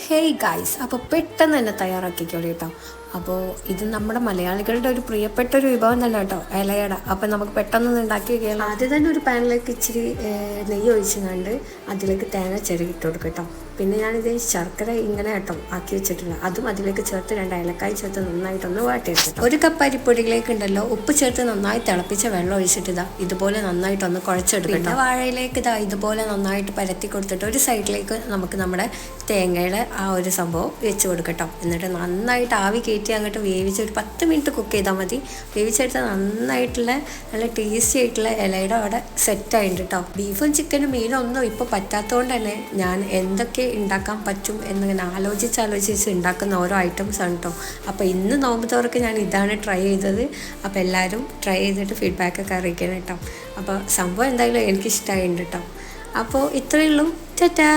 Hey guys, അപ്പോൾ പെട്ടെന്ന് തന്നെ തയ്യാറാക്കിക്കോളൂ കേട്ടോ. അപ്പോൾ ഇത് നമ്മുടെ മലയാളികളുടെ ഒരു പ്രിയപ്പെട്ട ഒരു വിഭവം തന്നെ കേട്ടോ, ഇലയട. അപ്പോൾ നമുക്ക് പെട്ടെന്ന് ഉണ്ടാക്കി വയ്ക്കാം. ആദ്യം തന്നെ ഒരു പാനിലേക്ക് ഇച്ചിരി നെയ്യ് ഒഴിച്ചുകൊണ്ട് അതിലേക്ക് തേങ്ങ ചിരകിട്ട് കൊടുക്കും കേട്ടോ. പിന്നെ ഞാനിത് ശർക്കര ഇങ്ങനെ കേട്ടോ ആക്കി വെച്ചിട്ടില്ല, അതും അതിലേക്ക് ചേർത്ത് 2 ഏലക്കായ് ചേർത്ത് നന്നായിട്ടൊന്ന് വാട്ടിയെടുത്തിട്ട് 1 കപ്പ് അരിപ്പൊടിയിലേക്ക് ഉണ്ടല്ലോ ഉപ്പ് ചേർത്ത് നന്നായി തിളപ്പിച്ച വെള്ളം ഒഴിച്ചിട്ട് ഇതുപോലെ നന്നായിട്ടൊന്ന് കുഴച്ചെടുക്കും. പിന്നെ വാഴയിലേക്ക് ഇതുപോലെ നന്നായിട്ട് പരത്തി കൊടുത്തിട്ട് ഒരു സൈഡിലേക്ക് നമുക്ക് നമ്മുടെ തേങ്ങയുടെ ആ ഒരു സംഭവം വെച്ച് കൊടുക്കട്ടോ. എന്നിട്ട് നന്നായിട്ട് ആവി കയറ്റി അങ്ങോട്ട് വേവിച്ച് ഒരു 10 മിനിറ്റ് കുക്ക് ചെയ്താൽ മതി. വേവിച്ചെടുത്ത് നന്നായിട്ടുള്ള നല്ല ടേസ്റ്റി ആയിട്ടുള്ള ഇലയുടെ അവിടെ സെറ്റായിട്ടുണ്ട് കേട്ടോ. ബീഫും ചിക്കനും മീനും ഒന്നും ഇപ്പോൾ പറ്റാത്തതുകൊണ്ട് തന്നെ ഞാൻ എന്തൊക്കെ ഉണ്ടാക്കാൻ പറ്റും എന്നിങ്ങനെ ആലോചിച്ച് ഉണ്ടാക്കുന്ന ഓരോ ഐറ്റംസ് ആണ് കേട്ടോ. അപ്പോൾ ഇന്ന് നോമ്പ് തുറക്ക് ഞാൻ ഇതാണ് ട്രൈ ചെയ്തത്. അപ്പോൾ എല്ലാവരും ട്രൈ ചെയ്തിട്ട് ഫീഡ്ബാക്കൊക്കെ അറിയിക്കണം കേട്ടോ. അപ്പോൾ സംഭവം എന്തായാലും എനിക്കിഷ്ടമായിട്ടുണ്ട് കേട്ടോ. അപ്പോൾ ഇത്രയേ ഉള്ളൂ. ടാറ്റാ.